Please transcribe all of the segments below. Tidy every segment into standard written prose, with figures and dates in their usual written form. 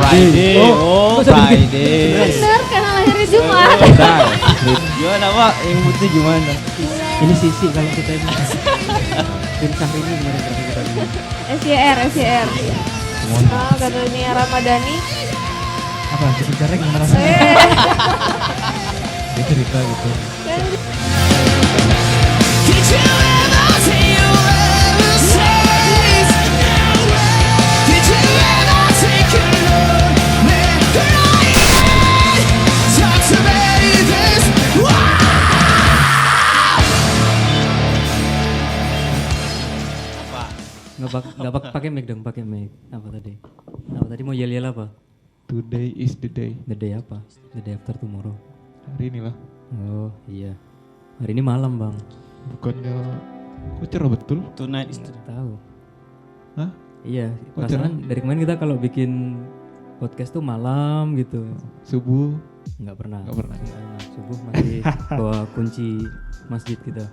Friday. Oh, Friday. Bener karena lahirnya Jumat. Gimana Pak? Yang putih gimana? Ini sisi kalau kita ini. Tim Syahrini gimana kalau kita ini? SYR. Oh, katanya Ramadhani. Apa? Sejarah gimana rasanya? Dia cerita gitu. Nggak pakai mic dong, pakai mic. Apa tadi? Mau yel-yel apa? Today is the day. The day apa? The day after tomorrow. Hari inilah. Oh iya. Hari ini malam bang. Bukannya kok cerah betul? Tonight is the Tahu. Hah? Iya. Oh, Perasaan dari kemarin kita kalau bikin podcast tuh malam gitu. Subuh. Nggak pernah. Nggak pernah. Subuh masih bawa kunci masjid kita.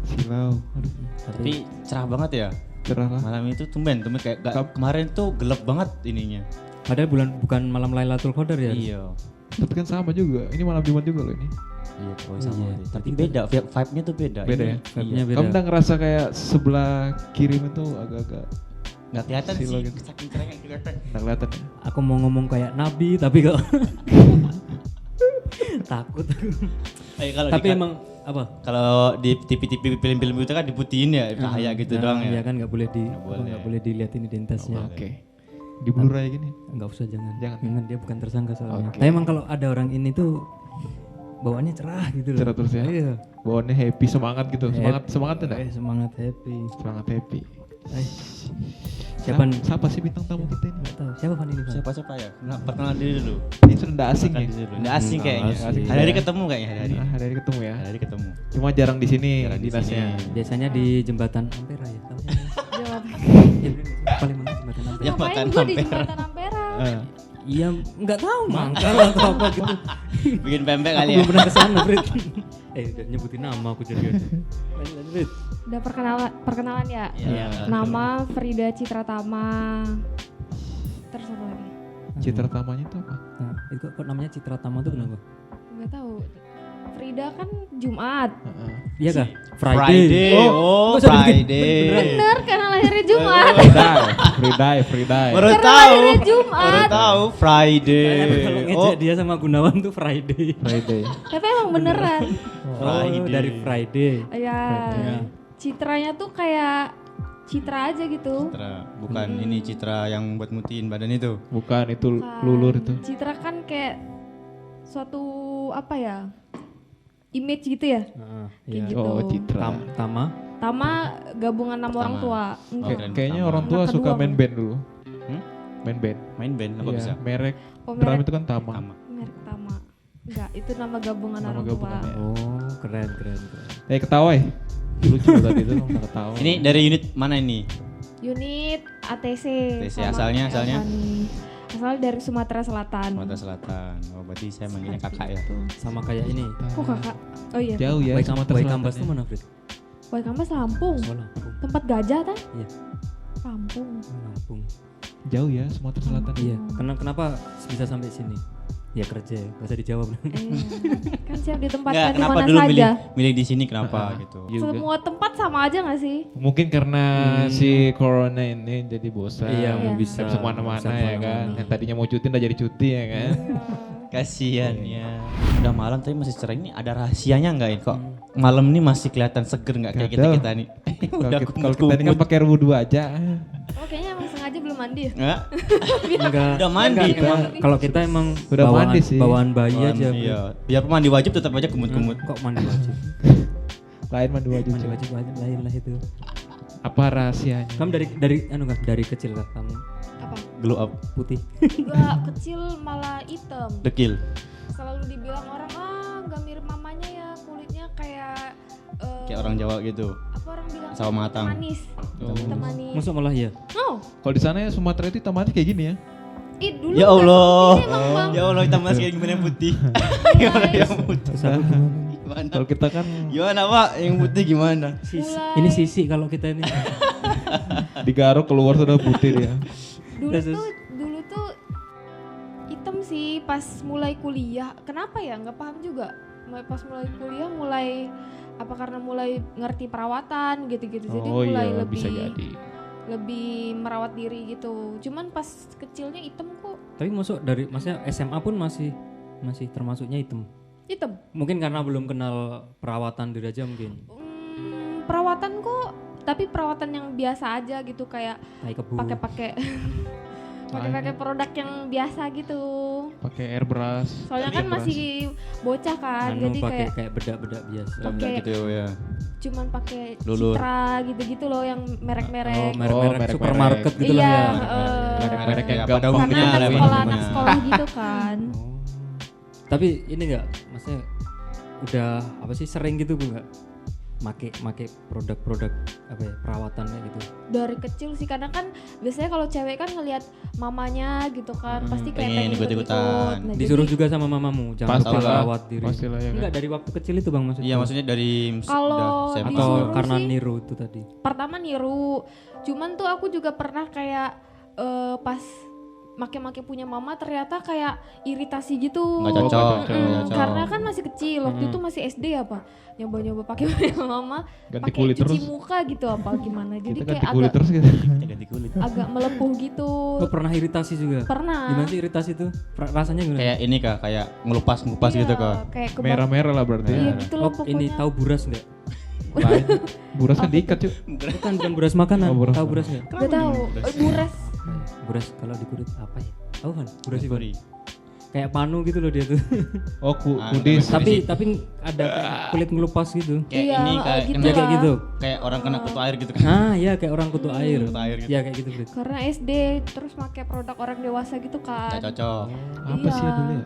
Silau. Aduh, Tapi cerah banget ya. cerah lah. Malam itu tumben kayak kemarin tuh gelap banget ininya. Padahal bukan malam Lailatul Qadar ya? Iya. Tapi kan sama juga. Ini malam Jumat juga loh ini. Iya, sama. Iya, Tapi beda, vibe-nya tuh beda. Beda Ini- ya? Vibe-nya Iya. beda. Kamu udah ngerasa kayak sebelah kiri itu agak-agak Nggak kelihatan Silo sih, gitu. saking cerahnya kelihatan. nggak kelihatan ya? Aku mau ngomong kayak nabi tapi kok takut. Kalau Tapi emang apa? kalau di TV-TV film-film itu kan diputihin ya, cahaya gitu doang ya. Iya kan nggak boleh boleh. nggak boleh dilihatin identitasnya. Oke. Di blur aja gini. Nggak usah jangan. Jangan. Dia bukan tersangka soalnya. Oke. Tapi emang kalau ada orang ini tuh bawaannya cerah gitu loh. Cerah terus ya? Iya. Bawaannya happy, semangat gitu. Semangat enggak? Semangat happy. Semangat happy. Siapa Siapa sih bintang tamu kita ini? nggak tahu. Siapa Van ini? Van? Siapa ya? Nah, perkenalan diri dulu. Ini sudah nggak asing ya? Nggak asing kayaknya. asing. Hari-hari ketemu kayaknya, hari-hari. Nah, hari-hari ketemu ya. Hari-hari ketemu. Cuma jarang di sini Jarang di dinasnya. sini. Biasanya di jembatan Ampera ya. Tahu siapa? Jawab. Iya, paling mana jembatan Ampera? Ya, Ngapain makan gue di Ampera. jembatan Ampera? Iya, nggak tahu mangkal atau apa gitu. Bikin pempek Aku kali ya. belum pernah kesana, Brit. Udah nyebutin nama aku jadi. Lanjut, Brit. Udah perkenalan ya? Iya. Nama Frida Citratama. Terus apa lagi? Citra tamanya itu apa? Nah, itu kok namanya Citra Tama tuh kenapa? Gak tahu. Frida kan Jumat. Iya kah? Friday. Oh, Nggak usah dibikin. Friday. Bener karena lahirnya Jumat. Friday. Baru Karena tahu. lahirnya Jumat. Baru tahu Friday. Kalau ngejek dia sama Gunawan tuh Friday. Friday. Tapi emang beneran. Friday. Dari Friday. Ya. Citranya tuh kayak citra aja gitu. Citra, bukan ini Citra yang buat mutiin badan itu. Bukan itu Bukan. lulur itu. Citra kan kayak suatu apa ya? Image gitu ya? Iya. Gitu. Oh, Citra. Tama. Tama gabungan sama orang Tama. tua. Enggak. keren. Kayaknya Tama. orang tua Anak suka kedua, main Bang. band dulu. Hmm? Main band. Main band apa Iya, bisa? merek Oh, drum merek, itu kan Tama. Sama. merek Tama. Enggak, itu nama gabungan Nama orang gabungan tua. ya. Oh, keren. Ketawa ya? Lucu loh tadi itu udah ketawa. Ini dari unit mana ini? Unit ATC. ATC, sama asalnya? Elvani. Asalnya dari Sumatera Selatan. Sumatera Selatan. Oh, berarti saya manggilnya kakak ya. Gitu. Sama kayak ini. Kok kakak? Oh iya. Jauh ya Sumatera Boy Selatan Kambas ya. tuh mana, Frit? Waikambas Lampung. Oh, Lampung. Tempat gajah kan? Iya. Lampung. Lampung. Jauh ya Sumatera Selatan. Iya. Kenapa bisa sampai sini? Ya kerja, ya. Gak usah dijawab. Kan siap ditempatkan Enggak, di kenapa mana dulu saja. milih di sini kenapa gitu? Juga. Semua tempat sama aja gak sih? Mungkin karena si corona ini jadi bosan. Iya, Iya. bisa. Bisa kemana-mana Bisa ya kan. kemana-mana. Yang tadinya mau cuti udah jadi cuti ya kan. Kasihan ya. Udah malam tapi masih cerah, ini ada rahasianya enggak ini kok? Malam ini masih kelihatan seger enggak kayak Nggak kita nih? Udah Kalau kita ini kan pakai wudhu aja. Oh kayaknya emang sengaja belum mandi ya? Enggak? Enggak. Udah mandi. Enggak, emang kalau kita emang Udah bawaan, mandi sih. bawaan bayi aja. Iya. Biar mandi wajib tetap aja kumut-kumut. Kok mandi wajib? Lain mandi wajib. Mandi wajib lain lah itu. Apa rahasianya? Kamu dari kecil kah kamu Apa? Glow up, putih? Enggak, kecil malah hitam. dekil. Selalu dibilang orang, gak mirip mamanya ya, kulitnya kayak Kayak orang Jawa gitu. apa orang bilang? Sawo matang. Manis. Oh. Hitam manis. Masuk malah ya? Oh, Kalau di sana ya Sumatera itu tamatnya kayak gini ya. dulu Ya nggak Allah. seperti ini emang, Bang. Ya Allah, hitam mas kayak gimana yang putih? Gimana yang putih? Terus aku gimana? Gimana? Kalau kita kan Gimana Pak? Yang putih gimana? Mulai- Ini sisi kalau kita ini. digaruk keluar sudah putih dia. dulu Terus, tuh item sih pas mulai kuliah. Kenapa ya? Nggak paham juga. Pas mulai kuliah apa karena mulai ngerti perawatan gitu-gitu. Jadi Oh mulai iya, bisa lebih jadi. merawat diri gitu. Cuman pas kecilnya item kok. Tapi maksudnya SMA pun masih termasuknya hitam. Item. Mungkin karena belum kenal perawatan diri aja mungkin. Perawatan kok, tapi perawatan yang biasa aja gitu kayak Tai kebu. pakai produk yang biasa gitu. Pakai airbrush. Soalnya kan masih bocah kan, jadi pakai kayak kayak bedak-bedak biasa. Pakai- gitu ya. cuman pakai Lulur. Citra gitu-gitu loh yang Oh, merek-merek. merek-merek merek-merek. supermarket gitu lah Iya, ya. Merek-merek yang Kayak pada gampang umumnya karena lah, anak pada sekolah umumnya. gitu kan. Oh. Tapi ini enggak, maksudnya udah apa sih sering gitu Bu enggak? Make produk-produk apa ya, perawatannya gitu. Dari kecil sih karena kan biasanya kalau cewek kan ngelihat mamanya gitu kan, pasti kayak pengen pengen ikut-ikutan. ikut-ikut. Nah, Disuruh jadi juga sama mamamu, jangan lupa Pastilah. merawat diri. Pastilah ya kan. Enggak dari waktu kecil itu Bang maksudnya. Iya maksudnya dari Kalau udah SMA. atau disuruh karena sih- niru itu tadi. pertama niru. Cuman tuh aku juga pernah kayak pas make-make punya mama ternyata kayak iritasi gitu. Nggak cocok, Mm-mm, nggak cocok. karena kan masih kecil, waktu itu masih SD apa. Nyoba-nyoba pakai punya mama, Ganti pakai kulit cuci terus. muka gitu apa gimana. Jadi Kita kayak ganti kulit agak terus gitu. Kita ganti kulit. agak melepuh gitu. Oh, pernah iritasi juga? Pernah. Gimana sih iritasi itu? Rasanya gimana? Kayak ini Kak, kayak ngelupas Iya, gitu Kak. kayak Merah-merah lah berarti. Iya ya. gitu loh Oh, pokoknya. ini tahu buras enggak? Lain. Buras kan diikat cuy. Bukan buras makanan. Oh, buras Tahu makanan. buras enggak? Gak tahu. Buras. Buras kalau di kulit apa ya? Tahu kan? Buras itu. Sorry. Kayak panu gitu loh dia tuh. Oh Ah, kudis. tapi ada kayak kulit ngelupas gitu. Kayak Iya, ini kayak gitu kena, Ya kayak lah. gitu. kayak orang kena kutu air gitu kan. Ah, iya kayak orang kutu air. Kutu air gitu. Iya kayak gitu, Brit. Karena SD terus pakai produk orang dewasa gitu kan. Nggak cocok. Apa sih ya dulu ya?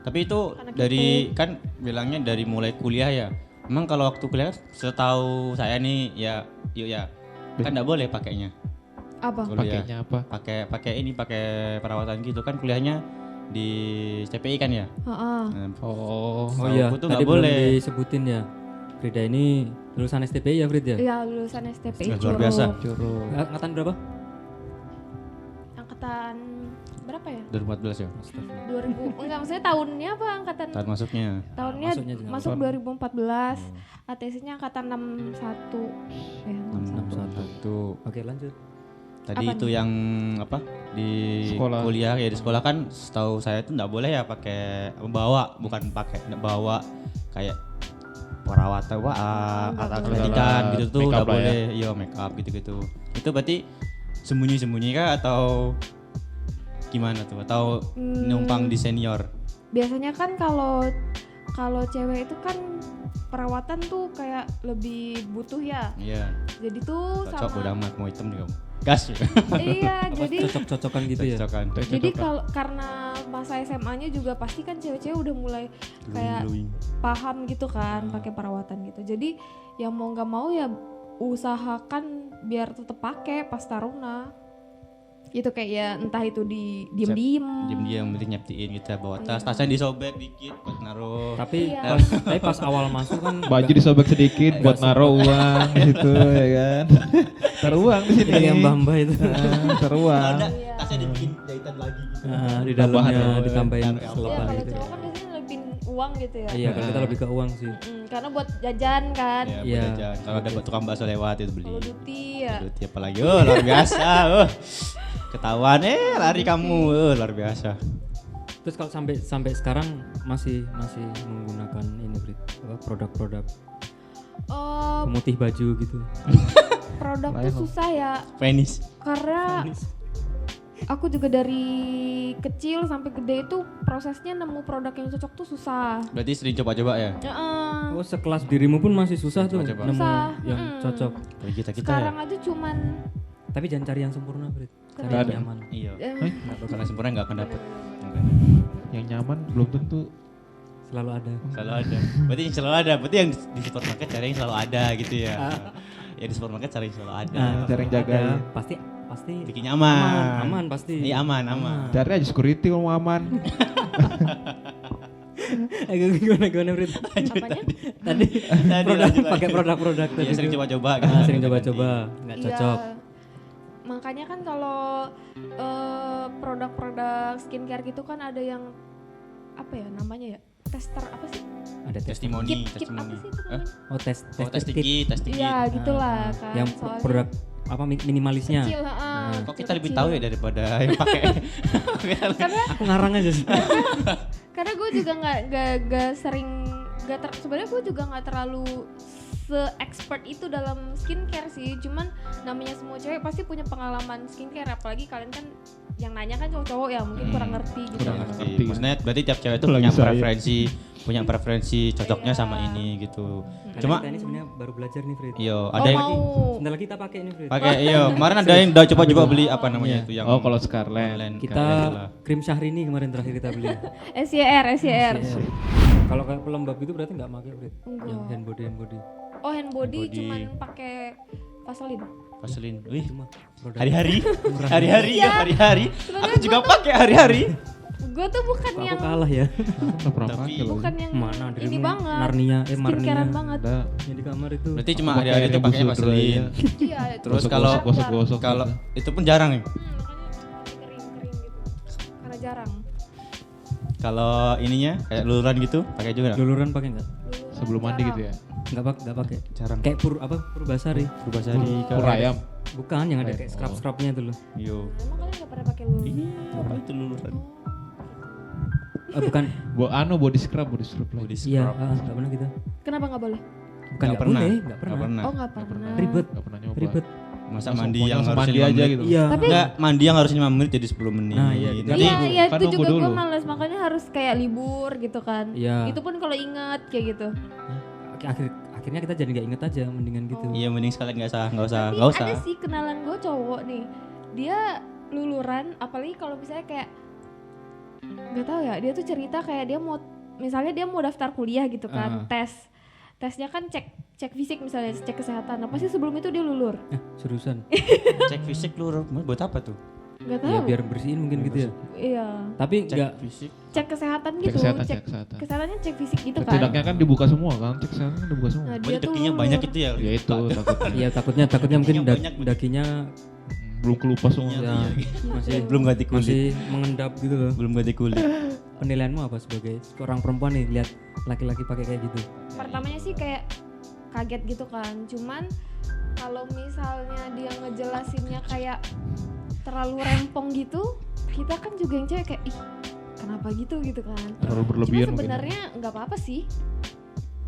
Tapi itu Anak dari kan bilangnya dari mulai kuliah ya. Emang kalau waktu kuliah setahu saya nih ya, yuk ya. Kan enggak boleh pakainya. Apa? Kuliah. Pakainya apa? Pakai perawatan gitu kan kuliahnya di CPI kan ya. Heeh. Nah, Oh. Oh Tahu iya, aku tuh tadi nggak belum boleh. disebutin ya. Frida ini lulusan STPI ya, Frid ya? Iya, lulusan STPI Luar biasa. Curug. Angkatan berapa? Angkatan berapa ya? 2014 ya. 2000. Enggak, maksudnya tahunnya apa angkatan? Tahun masuknya. Tahunnya Masuknya juga. masuk 2014. ATS-nya angkatan 61. 61. Oke, lanjut. Tadi Apa itu nih? yang apa di Sekolah. kuliah ya di sekolah kan setahu saya itu nggak boleh ya pakai bawa kayak perawatan nggak atau boleh. pendidikan gitu tuh Makeup nggak lah ya. boleh, iya make up gitu itu berarti sembunyi kah atau gimana tuh atau numpang di senior? Biasanya kan kalau cewek itu kan perawatan tuh kayak lebih butuh ya. Iya, Jadi tuh cocok sama udah amat mau hitam juga gas. iya, jadi Cocok-cocokan gitu ya? Cocokan. jadi kalau karena masa SMA-nya juga pasti kan cewek-cewek udah mulai kayak Glowing. paham gitu kan pakai perawatan gitu. Jadi yang mau nggak mau ya usahakan biar tetap pakai pas taruna. Itu kayak ya entah itu di diem-diem. Diam-diam penting nyeptiin kita bawa tasnya disobek dikit buat naruh. Tapi Iya. pas awal masuk kan Baju disobek sedikit buat naruh uang di situ ya kan. Taruh uang di sini. yang mbah-mbah itu. Taruh uang. Tasnya dibikin jahitan lagi gitu. Nah, di Tambahan dalamnya ya. ditambahin Iya, selepan kalau gitu. cowok kan biasanya lebih uang gitu ya. Iya, kalau kita lebih ke uang sih. Karena buat jajan kan. Ya, Iya. buat jajan. Kalau ada tukang bakso lewat itu beli. Kalau duty ya. Duit apa lagi? Oh, luar biasa. Ketahuan lari kamu. Luar biasa. Terus kalau sampai sekarang masih menggunakan ini Brit, apa produk-produk Oh, pemutih baju gitu. produk Lain tuh susah ya. Penis. Karena aku juga dari kecil sampai gede itu prosesnya nemu produk yang cocok tuh susah. Berarti sering coba-coba ya? Heeh. Oh, sekelas dirimu pun masih susah tuh Coba-coba. nemu Susah. yang cocok. Kalau kita ya. Sekarang aja cuman Tapi jangan cari yang sempurna, Brit. Cari Nggak yang ada. nyaman. Iya. eh, Kalau sempurna nggak akan dapet. Yang nyaman belum tentu. Selalu ada. Selalu ada. Berarti yang selalu ada. Berarti yang di supermarket cari yang selalu ada gitu ya. Ya di supermarket cari yang selalu ada. Nah, Cari yang jaga. ada. Pasti Bikin nyaman. aman pasti. Iya aman. Cari aja security kalau mau aman. Gimana Brit? apanya? Tadi produk lanjut, pakai lanjut. produk-produk tadi. Iya sering tuh. coba-coba. Ah, sering coba-coba, nggak Iya. cocok. makanya kan kalau produk-produk skincare gitu kan ada yang apa ya namanya ya, tester apa sih? Ada testimoni, Kit apa testimoni. sih itu namanya? Oh tes Oh, tes kit. tinggi, tes tinggi. Iya gitulah kan. Yang soalnya produk apa minimalisnya. kecil, Kok kita lebih tahu ya daripada yang pakai? Karena Aku ngarang aja sih. karena gue juga nggak sering sebenarnya gue juga nggak terlalu se-expert itu dalam skincare sih, cuman namanya semua cewek pasti punya pengalaman skincare, apalagi kalian kan yang nanya kan cowok-cowok ya mungkin kurang ngerti gitu. Kurang Ngerti. ngerti. Maksudnya berarti tiap cewek itu Apalagi saya. punya preferensi cocoknya Iya. sama ini gitu. Karena Cuma kita ini sebenarnya baru belajar nih Fred. yo Oh ada yang mau Sebentar lagi kita pakai ini Fred. pakai kemarin ada yang udah coba beli apa namanya Iya. itu yang Oh, kalau Scarlett. Kita krim Syahrini kemarin terakhir kita beli. SYR. Kalau kayak pelembab itu berarti nggak pakai Fred. Enggak. Yang hand body. Oh hand body Body. cuman pakai Vaseline. Vaseline. Wih, Itu mah produk. hari-hari, hari-hari Iya. ya hari-hari. Sebenarnya Aku juga pakai hari-hari. Gue tuh bukan Aku yang kalah ya. Aku nggak pernah Tapi- pakai loh. bukan yang Mana ini dirimu banget. Narnia Skincarean Marnia. banget. Ada. Yang di kamar itu. Berarti cuma Aku pakai hari-hari itu air pakai rebus Vaseline. dulu Iya. Terus itu kalau- jarang. gosok-gosok. Kalau itu pun jarang ya. Makanya kering-kering gitu. Karena jarang. Kalau ininya kayak luluran gitu pakai juga nggak? Luluran pakai nggak? Sebelum mandi gitu ya. Nggak pakai. Jarang. Kayak pur basari. Berubah sari. Pur ayam. Bukan yang ada Ayam. kayak scrub-scrubnya itu loh. Yo. Emang kalian gak pernah pakai lulu? Apa itu luluran? Bukan. Body scrub lagi. Body Iya, scrub. nggak pernah kita. Kenapa gak boleh? Bukan nggak pernah. boleh, nggak pernah. Oh gak pernah. Ribet. Nggak pernah nyoba. Ribet. Masa Langsung mandi pokoknya yang langsung harusnya mandi 5 aja menit. gitu. Iya. Tapi- Enggak, mandi yang harusnya 5 menit jadi 10 menit. Nah, iya. Nanti Iya, iya kan itu nunggu juga gue dulu. males, makanya harus kayak libur gitu kan. Iya. Itu pun kalau inget kayak gitu. Akhirnya kita jadi nggak inget aja, mendingan gitu. iya mending sekalian enggak usah, Tapi enggak usah. ada sih kenalan gue cowok nih, dia luluran, apalagi kalau misalnya kayak nggak tahu ya, dia tuh cerita kayak dia mau, misalnya dia mau daftar kuliah gitu kan, tesnya kan cek fisik misalnya, cek kesehatan, apa sih sebelum itu dia lulur? Seriusan. Cek fisik lu buat apa tuh? Nggak tahu. Ya biar bersihin mungkin gitu ya. Iya, Tapi Cek nggak fisik. cek kesehatan gitu, Cek kesehatan. kesehatannya cek fisik gitu kan. Setidaknya kan dibuka semua kan. Cek kesehatan kan dibuka semua. Nah, Berarti dia tuh dakinya lulur. banyak itu ya. Ya itu takutnya. Iya takutnya mungkin banyak. dakinya Belum kelupas semua. Iya. ya, masih Belum ganti kulit. masih mengendap gitu loh. Belum ganti kulit. Penilaianmu apa sebagai seorang perempuan nih lihat laki-laki pakai kayak gitu? Pertamanya sih kayak kaget gitu kan, cuman kalau misalnya dia ngejelasinnya kayak terlalu rempong gitu, kita kan juga yang cewek kayak ih kenapa gitu kan. Terlalu Cuma berlebihan mungkin. sebenarnya nggak apa-apa sih,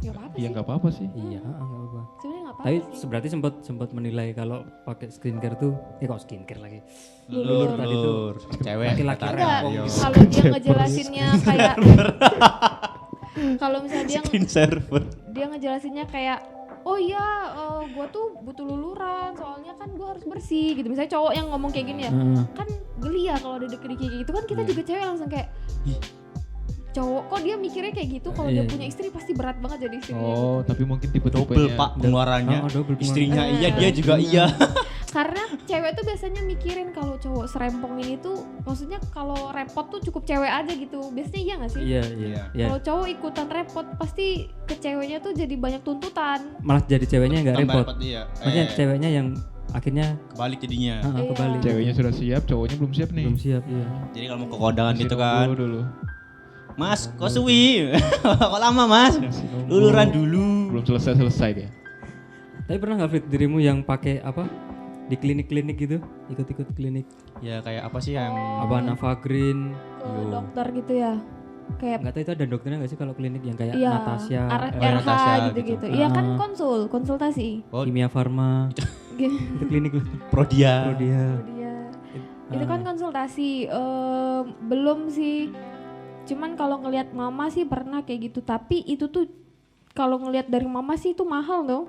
nggak apa-apa Iya sih. nggak apa-apa sih. Iya, nggak apa-apa. Sebenarnya nggak apa-apa Tapi sih. berarti sempat menilai kalau pakai skincare tuh, kok skincare lagi? Lulur tadi tuh. lulur. Cewek Laki-laki kata Enggak, Ayo. kalau dia ngejelasinnya kayak kalau misalnya Skin server. dia ngejelasinnya kayak oh iya gue tuh butuh luluran soalnya kan gue harus bersih gitu, misalnya cowok yang ngomong kayak gini ya kan geli ya kalau ada deket kayak gitu kan, kita juga cewek langsung kayak ih cowok kok dia mikirnya kayak gitu, kalau dia Iya. punya istri pasti berat banget jadi istrinya Oh, gitu. tapi mungkin tipe-tipenya. Double pak pengeluarannya. double Istrinya pengeluaran. iya, dia juga iya. Karena cewek tuh biasanya mikirin kalau cowok serempong ini tuh maksudnya kalau repot tuh cukup cewek aja gitu, biasanya iya gak sih? Iya. Kalau cowok ikutan repot pasti ke ceweknya tuh jadi banyak tuntutan. Malah jadi ceweknya nggak Tambah repot. repot, iya. Maksudnya ceweknya yang akhirnya Kebalik jadinya. Iya. kebalik. Ceweknya sudah siap, cowoknya belum siap nih. Belum siap, iya. Jadi kalau mau ke kondangan Masih gitu nunggu kan. dulu. Mas, kok suwi? Kok lama mas? Masih nunggu. Luluran dulu. Belum selesai dia. Tapi pernah nggak Fit dirimu yang pakai apa di klinik-klinik gitu, ikut-ikut klinik, Ya kayak apa sih yang apa Navagreen, Ke dokter gitu ya. Kayak nggak tahu itu ada dokternya nggak sih kalau klinik yang kayak iya, Natasha, RH Natasha gitu-gitu. gitu. Iya kan konsultasi. Oh, Kimia Farma, itu klinik loh. Prodia. Dia. Dia. Itu kan konsultasi. Belum sih. Cuman kalau ngelihat mama sih pernah kayak gitu. Tapi itu tuh kalau ngelihat dari mama sih itu mahal dong.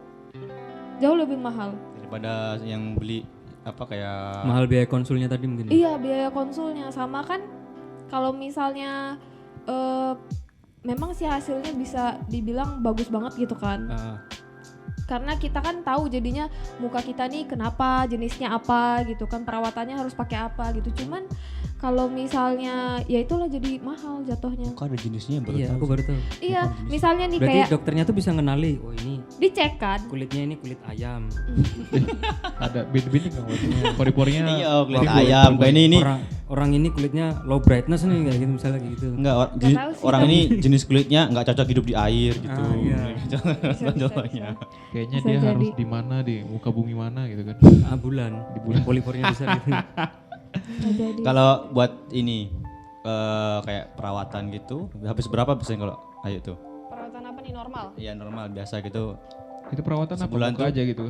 Jauh lebih mahal. Daripada yang beli apa kayak Mahal biaya konsulnya tadi mungkin. Ya? Iya biaya konsulnya sama kan. Kalau misalnya memang sih hasilnya bisa dibilang bagus banget gitu kan. Karena kita kan tahu jadinya muka kita nih kenapa, jenisnya apa gitu kan, perawatannya harus pakai apa gitu. Cuman kalau misalnya ya itulah jadi mahal jatuhnya. Kok ada jenisnya baru Iya, tahu aku sih. baru tahu. Iya, misalnya nih Berarti kayak dokternya tuh bisa ngenali, oh ini dicek kan. kulitnya ini kulit ayam. Ada beda-beda kan maksudnya. Pori-porinya. Iya, kulit bagus, ayam. bagus. Kayak ini Orang ini kulitnya low brightness nih kayak gitu misalnya kayak gitu. enggak Nggak tahu sih, orang tapi- ini jenis kulitnya enggak cocok hidup di air gitu. Ah, iya. Contohnya. Kayaknya Bisa dia jadi. harus di mana, di muka bumi mana gitu kan. Bulan. Di bulan. Pori-porinya besar gitu. Nggak jadi. Kalau buat ini kayak perawatan gitu, habis berapa biasanya kalau ayo tuh? Perawatan apa nih normal? Iya normal biasa gitu. Itu perawatan apa Sebulan muka tuh. aja gitu.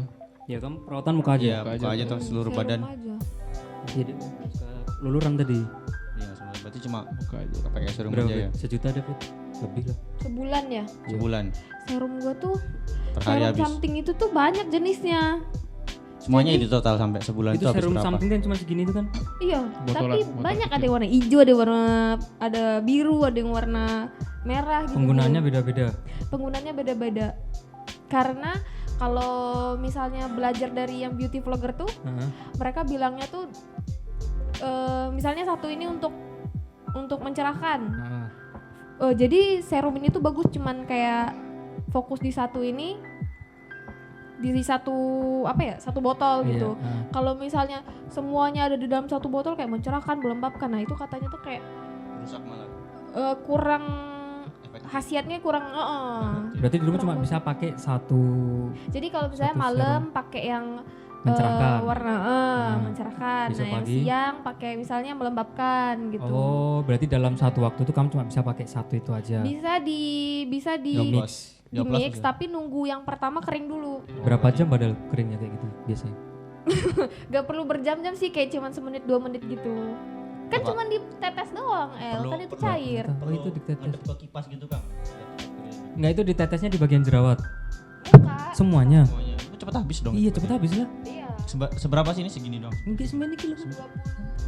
Ya kamu perawatan muka aja. Iya, muka muka aja aja tuh seluruh Serum badan. aja. Jadi suka luluran tadi. Iya, seluruh berarti cuma Muka aja. pakai serum Berapa? aja ya. Sejuta dapat lebih lah. Sebulan ya. Sebulan Serum gua tuh per hari serum habis. something itu tuh banyak jenisnya. Semuanya itu total sampai sebulan Itu itu habis serum berapa? something kan cuma segini itu kan. Iya, Botolan, tapi botol banyak kecil. ada yang warna hijau, ada yang warna ada biru, ada yang warna merah gitu. Penggunaannya beda-beda. Penggunaannya beda-beda. Karena kalau misalnya belajar dari yang beauty vlogger tuh, Heeh. mereka bilangnya tuh misalnya satu ini untuk mencerahkan. Nah, Jadi serum ini tuh bagus cuman kayak fokus di satu ini, di satu apa ya, satu botol iya, gitu. nah. Kalau misalnya semuanya ada di dalam satu botol kayak mencerahkan, melembabkan, nah itu katanya tuh kayak Rusak malah. kurang khasiatnya kurang. Berarti dulu cuma bisa pakai satu. Jadi kalau misalnya Satu malam pakai yang Mencerahkan. warna Nah, mencerahkan, besok nah yang pagi. siang pakai misalnya melembabkan gitu. Oh, berarti dalam satu waktu itu kamu cuma bisa pakai satu itu aja. Bisa di Mix. di mix tapi nunggu yang pertama kering dulu. Berapa jam padahal keringnya kayak gitu biasanya? Gak perlu berjam-jam sih, kayak cuman semenit 2 menit gitu. Kan Apa? cuman ditetes doang, kan itu cair. Oh, itu ditetes. Ngadep ke kipas gitu kan. Enggak, itu ditetesnya di bagian jerawat. Enggak. Semuanya. Semuanya. Itu cepet habis dong. Iya, cepet habis lah. Iya. Seberapa sih ini segini dong? Mungkin 9 kilo.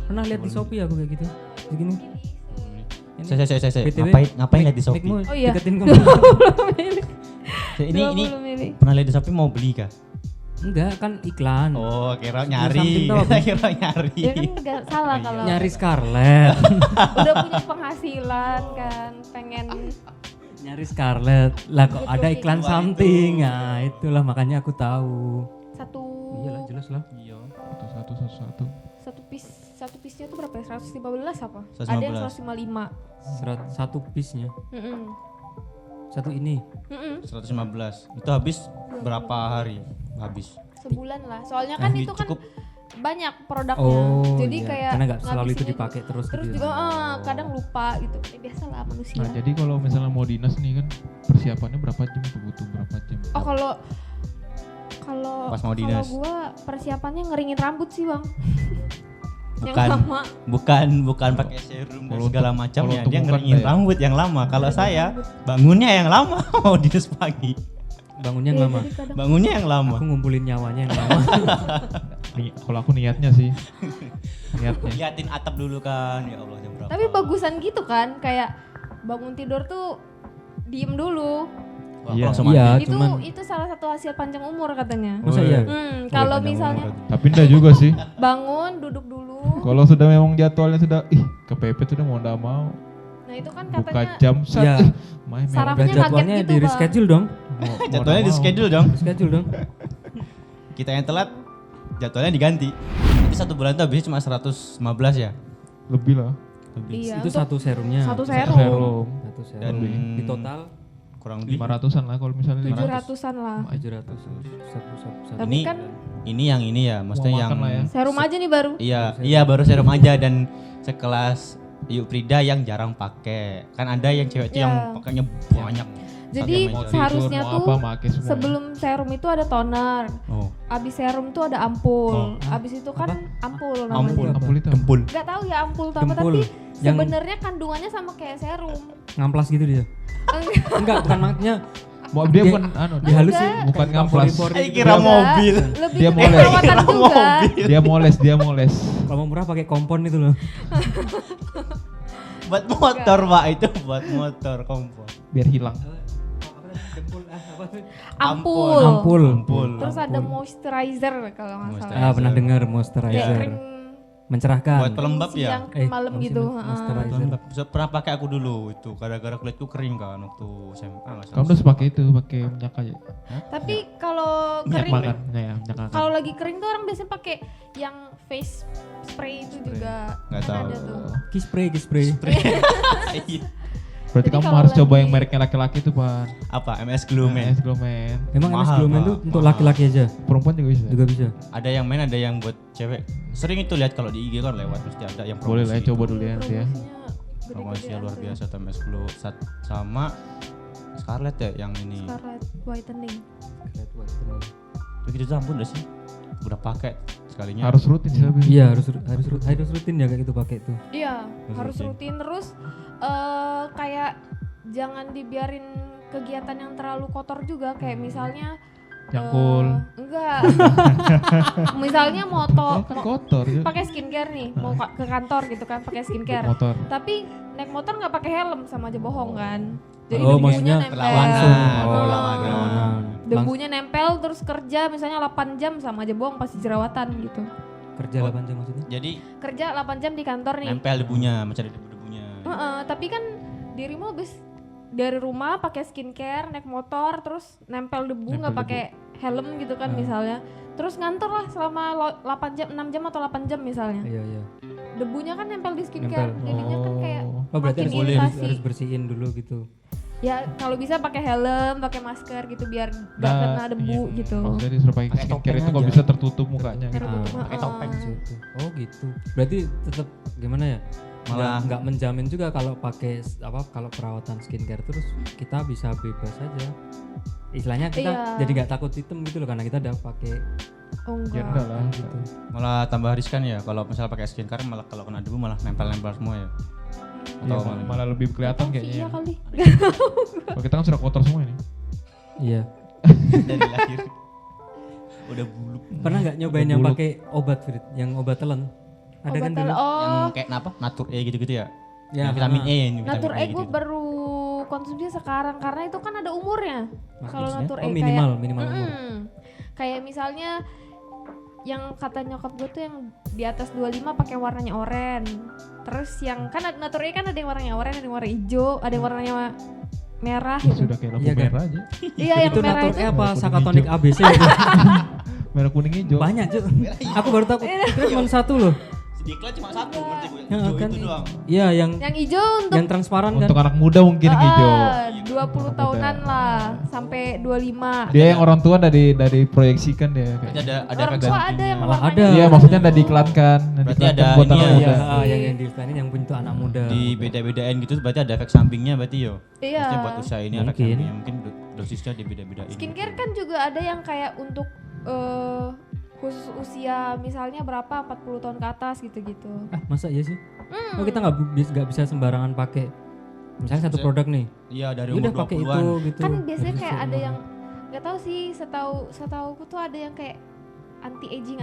Pernah lihat di Shopee aku kayak gitu. Segini. Ini Saya. BTW, Ngapain lihat di Shopee? mic-mu Oh iya. deketin ke Ini 20 mili. pernah lihat di Shopee mau beli kah? Enggak, kan iklan. Oh, kira Something nyari. tuh apa? Kira nyari. Ya kan nggak salah kalau Nyari Scarlett. udah punya penghasilan kan, pengen Nyari Scarlett. Lah kok Betul ada sih. iklan Wah, something. Nah, itulah makanya aku tahu. satu Iyalah, jelas lah. Iya. Satu. satu piece-nya tuh berapa ya? 115 apa? 115. Ada yang 155. Satu piece-nya. Mm-mm. Satu ini. Mm-mm. 115. Itu habis berapa hari? Habis. Sebulan lah. Soalnya kan Nah, itu kan cukup. banyak produknya. Oh, Jadi iya. kayak Karena nggak selalu itu ngabisinnya dipakai terus Terus gitu ya. juga kadang lupa gitu. Ya, biasalah manusia. Nah jadi kalau misalnya mau dinas nih kan persiapannya berapa jam tuh, butuh berapa jam? Oh kalau Pas mau dinas. gua persiapannya ngeringin rambut sih bang. Yang Bukan. lama. Bukan pakai serum dan Kalau segala untuk- macamnya. kalau untuk Dia muka ngeringin enggak ya? rambut yang lama. Kalau saya bangunnya yang lama mau dinas pagi. Bangunnya yang Iya, lama. jadi kadang- Bangunnya yang lama. Aku ngumpulin nyawanya yang lama. Kalau aku niatnya sih, niatnya. Liatin atap dulu kan. Ya Allah jam berapa. Tapi bagusan gitu kan, kayak bangun tidur tuh diem dulu. Wah, Iya. langsung Iya. mandi. Itu salah satu hasil panjang umur katanya. Masa iya? Kalau panjang misalnya umur. Tapi enggak juga sih. bangun duduk dulu. Kalau sudah memang jadwalnya sudah, kepepet sudah mau ndak mau. Nah itu kan Buka katanya jam set, Iya. main Saraf- Udah Kaget jadwalnya gitu, di Bang. reschedule dong. Jadwalnya di schedule dong. Reschedule dong. Kita yang telat jadwalnya diganti. Nanti 1 bulan tuh habisnya cuma 115 ya. Lebih lah. Lebih. iya, Itu untuk satu serumnya. satu Serum. serum Satu serum. Dan Di total kurang lebih 500-an lah kalau misalnya 700-an lah. 700. Satu. Tapi ini kan ini yang ini ya, maksudnya Mau yang makan lah ya. serum aja nih baru. iya baru serum aja dan sekelas Yuk Prida yang jarang pakai. Kan ada yang cewek tuh Iya. yang pakainya banyak. Jadi Mau seharusnya mau tuh apa, make semua. sebelum serum itu ada toner. Oh, Abis serum tuh ada ampul. Abis itu kan ampul namanya. Ampul. Ampul itu. Kempul. Gak tahu ya ampul tuh apa, Gempul. tapi Yang- sebenarnya kandungannya sama kayak serum. Ngamplas gitu dia. Enggak, bukan maksudnya Mau dia Dia- bukan anu, dihalusin. bukan ngamplas. Saya kira Enggak, mobil. Lebih Dia ke moles. perawatan Kira juga. mobil. Dia moles. Kalau murah pakai kompon itu loh. Buat motor, Pak. Itu buat motor kompor. Biar hilang. Dempul Ampul. Ampul. Terus ada moisturizer kalau nggak salah. Ah, pernah dengar Kayak moisturizer. krim mencerahkan. Buat pelembab ya. siang ke malam apa sih, gitu. moisturizer? Pelembab. Pernah pakai aku dulu itu gara-gara kulitku kering kan waktu SMA nggak salah. Kamu udah pakai itu, pakai minyak aja. Tapi kalau Minyak kering, makan, ya minyak makan. kalau lagi kering tuh orang biasanya pakai yang face spray itu juga. Nggak kan tahu. ada tuh. Kiss spray. Iya. Berarti Jadi kamu kalau harus coba lagi- yang mereknya laki-laki tuh, Pan. Apa MS Glow Man? MS Glow Man. Emang MS Mahal, Glow Man Pak. tuh untuk Mahal. laki-laki aja? Perempuan juga bisa. Juga bisa. Ada yang main, ada yang buat cewek. Sering itu lihat kalau di IG kan lewat mesti ada yang promosi. Boleh lah, itu. coba dulu ya nanti ya. Promosinya Promosinya luar tuh. biasa tuh MS Glow sama Scarlett ya yang ini. Scarlet whitening. Tuh gitu tuh ampun udah sih. Udah pakai sekalinya. Harus rutin sih tapi. Iya harus rutin ya kayak gitu pakai tuh. Iya, harus rutin. rutin terus kayak jangan dibiarin kegiatan yang terlalu kotor juga kayak misalnya Nyangkul. enggak. Misalnya moto Kan kotor ya. pakai skincare nih, mau ke kantor gitu kan pakai skincare. Motor. Tapi naik motor nggak pakai helm sama aja bohong kan. Jadi Oh, debunya maksudnya nempel. perlawanan. Oh, Perlawanan. Debunya nempel terus kerja misalnya 8 jam sama aja bohong pasti jerawatan gitu. Kerja 8 jam maksudnya? Jadi Kerja 8 jam di kantor nih. nempel debunya, mencari debu-debunya. Tapi kan dirimu habis dari rumah pakai skincare, naik motor, terus nempel debu nggak Nempel pakai helm gitu kan misalnya. Terus ngantor lah selama 8 jam, 6 jam atau 8 jam misalnya. Iya. Debunya kan nempel di skincare, Nempel. jadinya kan kayak Oh berarti makin harus iritasi. harus bersihin dulu gitu. Ya kalau bisa pakai helm, pakai masker gitu biar nggak Nah, kena debu iya. gitu. Maksudnya disuruh pakai Pakai skincare topeng itu kalau aja. bisa tertutup mukanya gitu. Tertutup, pakai heeh. topeng. Gitu. Oh gitu. Berarti tetap gimana ya? Malah- nggak menjamin juga kalau pakai kalau perawatan skincare terus kita bisa bebas aja. Istilahnya kita Iya. jadi nggak takut hitam gitu loh karena kita udah pakai Oh Ya enggak. enggak lah. gitu. Malah tambah riskan ya kalau misalnya pakai skincare malah kalau kena debu malah nempel-nempel semua ya. Iya, Atau malah lebih kelihatan Oh, kayaknya. iya ya. kali. Kalau kita kan sudah kotor semua ini. Iya. dari lahir udah buluk. Pernah nggak nyobain yang Buluk. pakai obat Frit? Yang obat telan? Ada kan Obat dulu? oh, Yang kayak apa? Natur E gitu-gitu ya. Ya, Yang vitamin ha-ha. E, yang vitamin Natur E E gue gitu. baru konsumsi sekarang karena itu kan ada umurnya. Kalau Maksudnya? Natur E Oh kayak minimal umur. kayak misalnya yang kata nyokap gue tuh yang di atas 25 pakai warnanya oranye. Terus yang kan Natur E kan ada yang warnanya oranye, ada yang warna hijau, ada yang warnanya merah Ya gitu. sudah kayak lampu Iya kan? merah aja. Iya yang Itu merah Natur itu. E apa Kuning Sakatonik hijau. ABC itu? Merah kuning hijau. Banyak cuy. Aku baru tahu. Kira cuma satu loh. Sediklat cuma satu ngerti gue. Ya, Hijau kan? itu doang. Iya yang Yang hijau untuk yang transparan kan. Untuk anak muda mungkin hijau. 20 tahunan lah sampai 25. Dia yang orang tua dari proyeksikan dia Berarti kayak. ada Orang efek tua ada sampingnya. yang Malah warnanya ada. Iya, maksudnya ada diiklankan, Berarti diiklankan ada buat ini anak ya, muda. yang diiklanin yang untuk anak muda. Di beda-bedain gitu berarti ada efek sampingnya berarti yo. Iya. Maksudnya buat usaha ini efek Mungkin. sampingnya mungkin dosisnya dibeda-bedain. Skincare kan juga ada yang kayak untuk khusus usia misalnya berapa 40 tahun ke atas gitu-gitu. Ah masa iya sih? Oh kita nggak bisa sembarangan pakai. Misalnya satu produk nih. Iya dari Ya umur udah pakai 20-an. itu gitu. Kan biasanya Dari kayak situ ada umur. yang nggak tahu sih, setauku tuh ada yang kayak anti aging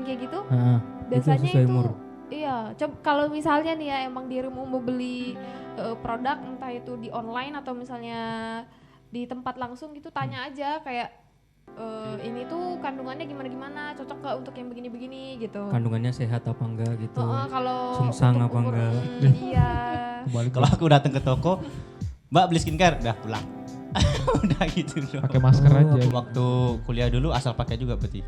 kayak gitu. Heeh, Biasanya sesuai itu umur. iya, coba kalau misalnya nih ya emang dirimu mau beli produk entah itu di online atau misalnya di tempat langsung gitu, tanya aja kayak ini tuh kandungannya gimana cocok gak untuk yang begini-begini gitu. Kandungannya sehat apa enggak gitu. Kalau Sungsang untuk apa umur- enggak? Iya. Kembali Kalau aku datang ke toko, Mbak beli skincare, udah pulang. Udah gitu doang. pakai masker aja. Waktu kuliah dulu asal pakai juga berarti.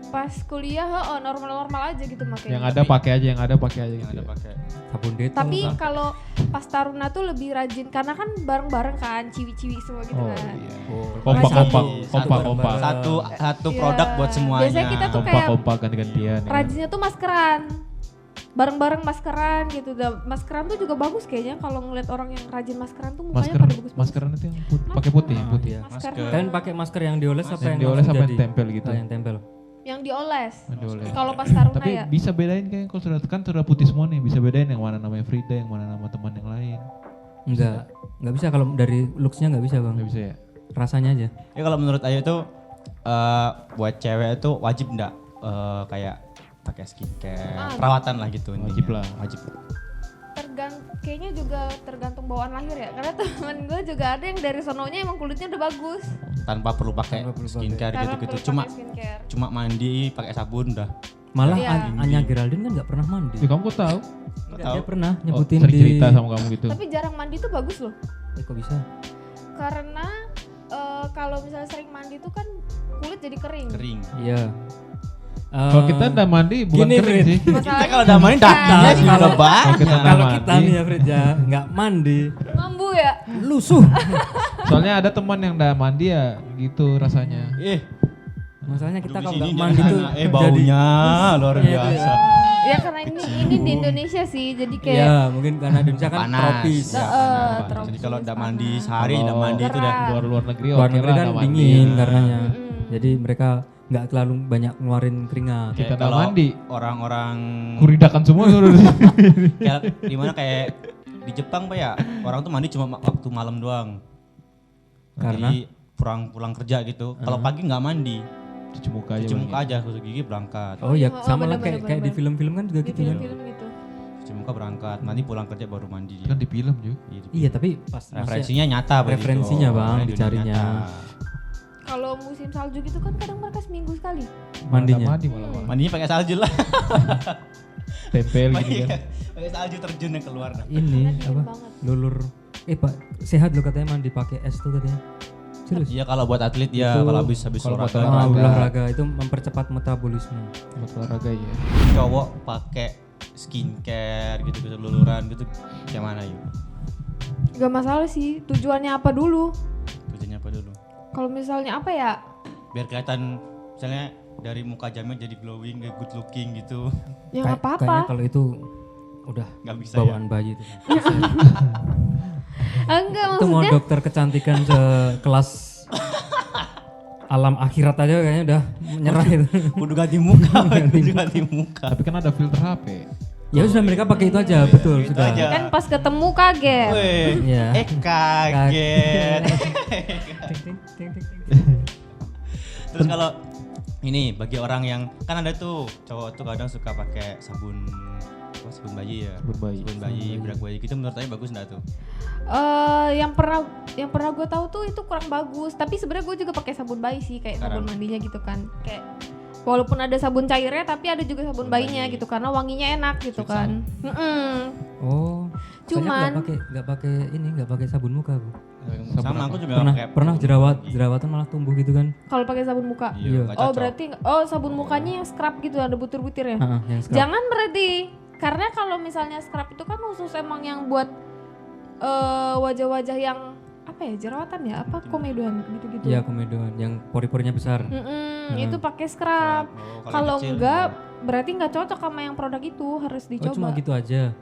Pas kuliah normal-normal aja gitu makanya. Yang ada pakai aja, yang ada pakai aja Yang gitu. ada pakai. Sabun detol. Tapi Kak. kalau pas Taruna tuh lebih rajin karena kan bareng-bareng kan, ciwi-ciwi semua gitu Oh kan. iya. Oh, Kompak, Rajin. kompak, kompak, Satu- kompak. Satu Iya. produk buat semuanya. Biasanya kita tuh Kompak, kayak kompak ganti-gantian. ya. rajinnya tuh maskeran. Bareng-bareng maskeran gitu. Maskeran tuh juga bagus kayaknya kalau ngeliat orang yang rajin maskeran tuh mukanya Masker, pada bagus-bagus. maskeran itu yang pakai putih, yang putih. Iya. Masker. Masker. Kalian pakai masker yang dioles apa Yang yang dioles langsung apa yang jadi? tempel gitu? Oh, yang tempel. Yang dioles. Yang dioles. Kalau pas Taruna Tapi ya. bisa bedain kayak kalau sudah kan sudah putih semua nih, bisa bedain yang mana namanya Frida, yang mana nama teman yang lain. Enggak bisa kalau dari looksnya nggak bisa bang. Nggak bisa ya? Rasanya aja. Ya kalau menurut Ayu tuh buat cewek itu wajib enggak kayak pakai skincare, perawatan lah gitu. Wajib intinya. lah. Wajib. kayaknya juga tergantung bawaan lahir ya. Karena temen gue juga ada yang dari sononya emang kulitnya udah bagus. Tanpa perlu pakai skincare Karena gitu-gitu. perlu Cuma pakai skincare. cuma mandi pakai sabun udah. Malah Iya. Anya Geraldine kan nggak pernah mandi. Ya, kamu kok tahu? Enggak, tahu. dia pernah Oh, nyebutin sering di cerita sama kamu gitu. Tapi jarang mandi tuh bagus loh. kok bisa? Karena kalau misalnya sering mandi tuh kan kulit jadi kering. Kering. Iya. Kalau kita udah mandi bukan gini, kering Frit. sih. Masalahnya Kalau udah main dakinya Nah, sih udah Kalau banyak. kita nggak Kalau kita mandi. nih ya Frit ya nggak mandi, mambu ya. lusuh. Soalnya ada teman yang udah mandi ya gitu rasanya. Masalahnya kita Duduk kalau di nggak sini mandi jangan tuh anak. baunya luar Iya, biasa. Ya karena ini di Indonesia sih, jadi kayak Iya, mungkin karena Indonesia kan Panas. tropis. Ya, panas. tropis, Jadi kalau udah mandi panas. sehari udah Kalau mandi itu udah Gerah. Luar negeri Luar oke negeri lah kan nggak mandi. dingin karenanya. Mm-mm. Jadi mereka nggak terlalu banyak ngeluarin keringat. kayak Kita nggak kalau mandi. orang-orang Kuridakan semua suruh. kayak gimana kayak di Jepang Pak ya, orang tuh mandi cuma waktu malam doang. Karena? Jadi pulang kerja gitu. Kalau pagi nggak mandi, Cuci muka aja. cuci paling muka ya. aja, gosok gigi berangkat. Oh ya Oh, sama lah bener, kayak di bener. film-film kan juga Di gitu ya. film-film gitu. Cuci muka berangkat, nanti pulang kerja baru mandi dia. Kan di film juga. Iya, di- Iya tapi pas referensinya nyata begitu. referensinya, Bang, Karena dunia dicarinya. nyata. Kalau musim salju gitu kan kadang mereka seminggu sekali. mandinya. Mandi malah. Mandinya pakai salju lah. Tempel gitu kan. Pakai salju terjun yang keluar. Ini Karena dingin apa? banget. Lulur. Pak sehat lo katanya mandi pakai es tuh katanya. Serius? Iya kalau buat atlet ya Itu kalau habis kalau buat olahraga. olahraga. Olahraga itu mempercepat metabolisme. Buat olahraga ya. Cowok pakai skincare gitu-gitu luluran gitu kayak mana yuk? Gak masalah sih, tujuannya apa dulu? Tujuannya apa dulu? Kalau misalnya apa ya? Biar kelihatan misalnya dari muka Jamil jadi glowing, kayak good looking gitu. Ya nggak Kayaknya apa-apa. kalau itu udah Nggak bisa bawaan bayi itu. Enggak Itu mau maksudnya. dokter kecantikan sekelas alam akhirat aja kayaknya udah menyerah itu. Kudu ganti muka, kudu ganti muka. Tapi kan ada filter HP. Ya sudah mereka pakai itu aja, betul Itu sudah. aja. Kan pas ketemu kaget. Weh, Iya. kaget. Terus kalau ini bagi orang yang kan ada tuh cowok tuh kadang suka pakai sabun sabun bayi ya. Sabun bayi. Sabun bayi, berak bayi gitu menurut saya bagus enggak tuh? Yang pernah gue tahu tuh itu kurang bagus. Tapi sebenarnya gue juga pakai sabun bayi sih, kayak sabun Sekarang. mandinya gitu kan. Kayak walaupun ada sabun cairnya, tapi ada juga sabun bayinya gitu karena wanginya enak gitu kan. Oh. Cuman- nggak pakai sabun muka, Bu. Sama aku juga Pernah jerawatan malah tumbuh gitu kan. Kalau pakai sabun muka. Iya, nggak Oh cocok. berarti sabun mukanya yang scrub gitu ada butir-butirnya. Heeh, yang scrub. Jangan berarti karena kalau misalnya scrub itu kan khusus emang yang buat wajah-wajah yang apa ya jerawatan ya apa komedoan gitu-gitu. Iya, komedoan yang pori-porinya besar. Itu pakai scrub. Oh, Kalau kecil, enggak berarti nggak cocok sama yang produk itu harus Oh, dicoba. cuma gitu aja.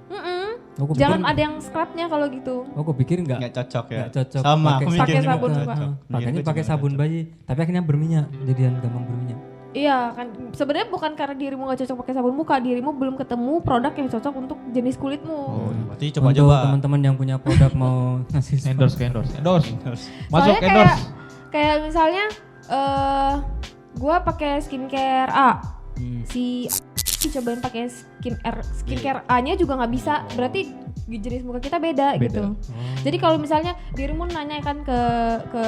Oh, aku Jangan pikir- ada yang scrubnya kalau gitu. Oh, aku pikir nggak nggak cocok ya. nggak cocok. Sama, aku mikir Pakai juga sabun nggak muka. cocok. Makanya Mikirku pakai juga sabun nggak bayi, tapi akhirnya berminyak, jadian gampang berminyak. Iya kan sebenarnya bukan karena dirimu nggak cocok pakai sabun muka, dirimu belum ketemu produk yang cocok untuk jenis kulitmu. cocok. Berarti Untuk coba-coba. teman-teman yang punya produk mau ngasih Endorse. Masuk Soalnya endorse. kayak misalnya gua pakai skincare A, si cobain pakai skincare A-nya juga nggak bisa, berarti jenis muka kita beda. Gitu. Jadi kalau misalnya dirimu nanya kan ke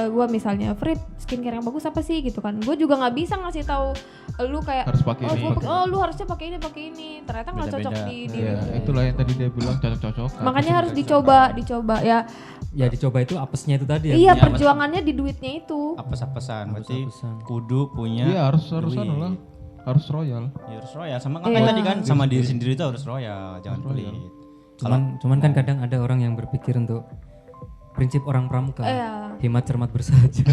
gua misalnya, Frit skincare yang bagus apa sih gitu kan, gue juga nggak bisa ngasih tahu lu kayak Harus pakai ini. lu harusnya pakai ini, ternyata nggak cocok Beda-beda. di Iya, dirimu. itulah yang tadi dia bilang cocok-cocok. Makanya harus dicoba ya. Ya dicoba itu apesnya itu tadi ya. Iya, Ya, perjuangannya di duitnya itu. apes-apesan. Berarti Apes-apesan. kudu punya. Iya, harus duit. anu lah. Harus royal. Ya, harus royal. Sama Iya. ngapain tadi kan sama diri sendiri itu harus royal, jangan Harus pelit. Cuman kan kadang ada orang yang berpikir untuk prinsip orang pramuka. Iya. Hemat cermat bersahaja.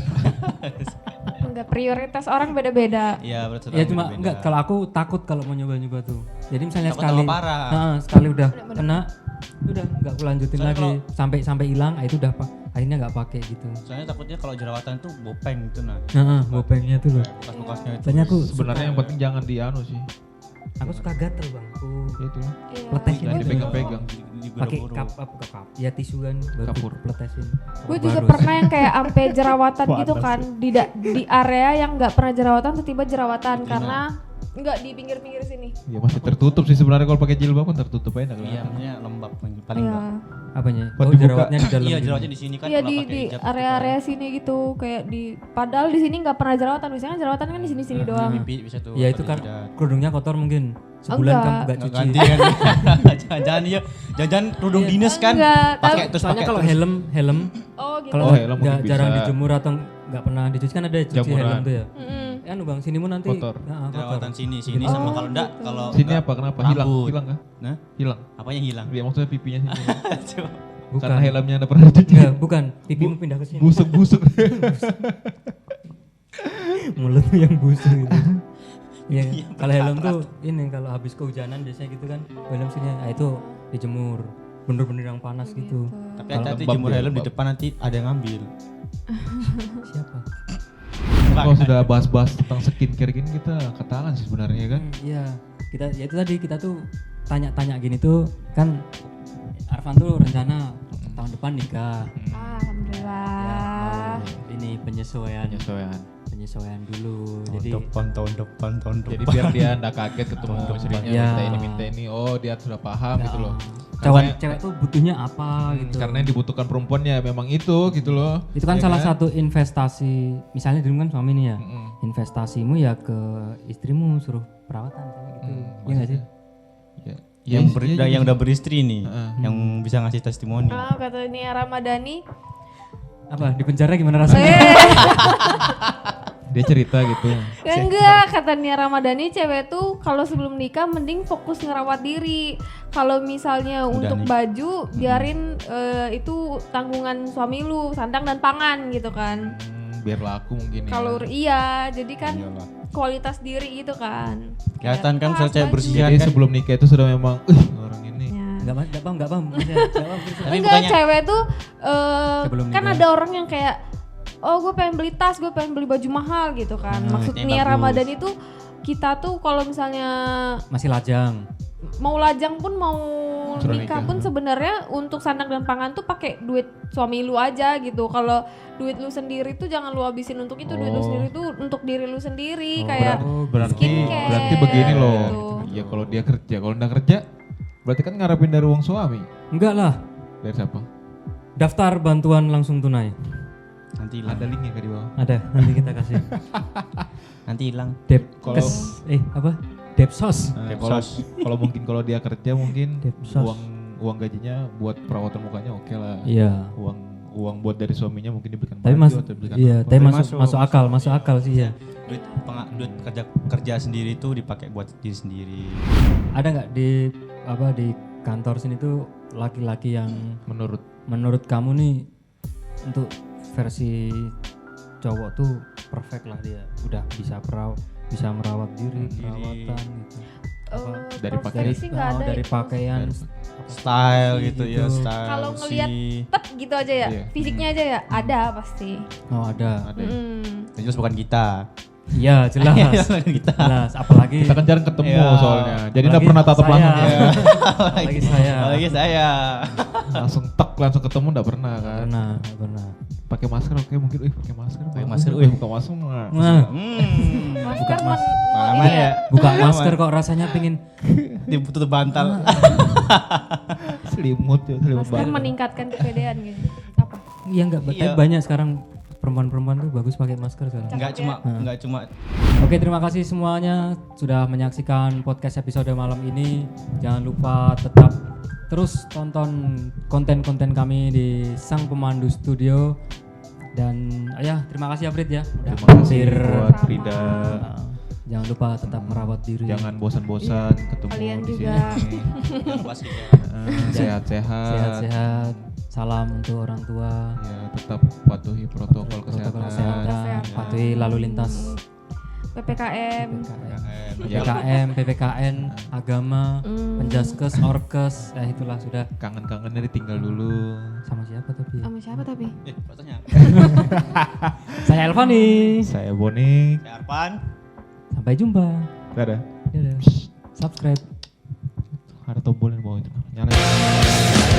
Enggak, prioritas orang beda-beda. Iya, berarti Ya cuma enggak, kalau aku takut kalau mau nyoba-nyoba tuh. Jadi misalnya Takut sekali tambah parah. sekali udah kena, udah enggak aku lanjutin Soalnya lagi sampai hilang, itu udah akhirnya enggak pakai gitu. soalnya takutnya kalau jerawatan itu bopeng gitu nah. Bopengnya tuh loh. Bekas-bekasnya itu. Soalnya aku Sebenarnya yang penting jangan dianu sih. aku suka gatel, Bang. Aku Ya itu lah. Iya. pletesin Jangan gitu. dipegang-pegang. Pakai cup. Ya tisu kan baru Kapur. pletesin. Gue juga Baru. pernah yang kayak ampe jerawatan gitu kan di area yang nggak pernah jerawatan tiba-tiba jerawatan karena Enggak di pinggir-pinggir sini. Ya masih tertutup sih sebenarnya kalau pakai jilbab kan tertutup aja nggak Iya, kelihatan. maksudnya lembab paling Iya. enggak. Apanya? Buat Oh, dibuka. jerawatnya di dalam. Iya, gitu. jerawatnya di sini kan Iya kalau di pakai hijab itu area-area sini gitu kayak di padahal di sini nggak pernah jerawatan. Biasanya kan jerawatan kan di sini-sini kan doang. pipi bisa tuh. Iya itu pakai kan jidat. kerudungnya kotor mungkin. Sebulan Enggak. kamu nggak Nggak cuci. ganti kan. Jangan-jangan iya. Jangan kerudung dinas kan. Enggak, Pakai tapi- terus Soalnya pakai kalau terus. helm Oh gitu. kalau Oh, helm mungkin jarang bisa. dijemur atau nggak pernah dicuci kan ada cuci Jamuran. helm tuh ya. Mm-mm. Kan bang sinimu nanti Kotor. Nah, jerawatan sini Oh, sama kalau enggak gitu. kalau Sini enggak, apa? Kenapa? rambut. Hilang kah? Nah, Hilang. apanya hilang? Ya maksudnya pipinya sini. Coba. Bukan. Karena helmnya anda pernah dicuci. Enggak, bukan. Pipimu pindah ke sini. Busuk-busuk. Mulutmu yang busuk gitu. Iya, kalau helm tuh ini kalau habis kehujanan biasanya gitu kan, helm sini, nah itu dijemur, bener-bener yang panas gitu. Tapi Kalau hati-hati lembab jemur ya, helm di lembab. depan nanti ada yang ngambil. Siapa? Kalau sudah bahas-bahas tentang skincare gini kita angkat tangan sih sebenarnya kan. Iya, kita ya itu tadi kita tuh tanya-tanya gini tuh kan Arfan tuh rencana tahun depan nikah. Alhamdulillah. Mau ini penyesuaian dulu. Jadi tahun depan. Jadi biar dia nggak kaget ketemu istrinya Iya. minta ini. Oh dia sudah paham gitu loh. cewek tuh butuhnya apa gitu. Karena yang dibutuhkan perempuannya memang itu gitu loh. Itu kan Ya salah satu investasi. Misalnya dulu kan suami nih ya. Mm-mm. Investasimu ya ke istrimu suruh perawatan kayak gitu. Iya nggak sih? Ya. Yang udah beristri nih, Heeh. yang bisa ngasih testimoni. Oh, kata Nia Ramadhani. Apa di penjara gimana rasanya? Dia cerita gitu. Ya enggak, kata Nia Ramadhani cewek tuh kalau sebelum nikah mending fokus ngerawat diri. Kalau misalnya untuk nih. baju biarin itu tanggungan suami lu, sandang dan pangan gitu kan. Biar laku mungkin ya. Kalau iya, jadi kan Iyalah. kualitas diri itu kan. Kelihatan kan Kayak misalnya cewek tas, bersih Jadi kan. sebelum nikah itu sudah memang orang ini. Ya. Enggak paham. Maksudnya, Tapi Enggak, bukannya cewek tuh Sebelum kan nikah. ada orang yang kayak oh gue pengen beli tas, gue pengen beli baju mahal gitu kan. Maksud ini Nia bagus. Ramadhani itu kita tuh kalau misalnya masih lajang. mau lajang pun mau Sudah nikah nikah. pun sebenarnya untuk sandang dan pangan tuh pakai duit suami lu aja gitu. Kalau duit lu sendiri tuh jangan lu habisin untuk itu, duit lu Oh. sendiri tuh untuk diri lu sendiri kayak Berarti skincare begini loh. gitu. Ya kalau dia kerja, kalau enggak kerja berarti kan ngarepin dari uang suami. Enggak lah. Dari siapa? Daftar bantuan langsung tunai. nanti hilang. Ada linknya ke di bawah. Ada, nanti kita kasih. Nanti hilang. Depkes. Apa? Depsos. Nah, Depsos. kalau mungkin kalau dia kerja mungkin Depsos. uang gajinya buat perawatan mukanya oke lah. Iya. Uang buat dari suaminya mungkin diberikan Tapi baju masuk atau diberikan iya, apa. tapi Masuk. masuk akal sih ya. Duit kerja sendiri tuh dipakai buat diri sendiri. Ada nggak di kantor sini tuh laki-laki yang menurut kamu nih untuk versi cowok tuh perfect lah dia, udah bisa merawat diri, perawatan gitu. Dari profesi pakaian. sih nggak ada. Dari pakaian Style gitu ya, style. Kalau ngelihat tet gitu aja ya, Iya. fisiknya aja ya ada pasti. Oh ada. Ada ya? Yang jelas bukan kita. Iya jelas. Bukan kita. Jelas, apalagi Kita kan jarang ketemu Iya. soalnya. Jadi enggak Apalagi pernah tatap saya. langsung ya. apalagi saya. Apalagi saya. langsung ketemu enggak pernah kan. Pernah. Pakai masker oke mungkin pakai masker. Pakai bagus. masker, buka masker mah. Nah, Masker Pengalaman ya. buka masker kok rasanya pengen Ditutup bantal. Selimut Masker banget. meningkatkan kepedean gitu. Apa? iya enggak Iya. banyak sekarang perempuan-perempuan tuh bagus pakai masker sekarang. Enggak cuma Oke, terima kasih semuanya sudah menyaksikan podcast episode malam ini. Jangan lupa tetap terus tonton konten-konten kami di Sang Pemandu Studio. Dan ya, terima kasih ya Frit ya. Udah Terima kasih mampir. buat Frida. Jangan lupa tetap merawat diri. Jangan bosan-bosan ketemu Kalian di juga. sini. pasti Sehat-sehat. Sehat-sehat. Salam untuk orang tua. Ya, tetap patuhi protokol Protokol kesehatan. kesehatan. Patuhi lalu lintas. PPKM. PPKN, agama, penjaskes, orkes, ya itulah sudah. Kangen-kangennya ditinggal dulu. Sama siapa tapi? Sama siapa tapi? fotonya. Saya Elvani. Saya Bonik. Saya Arpan. Sampai jumpa. Dadah. Dadah. Subscribe. Ada tombol yang di bawah itu. Nyalain.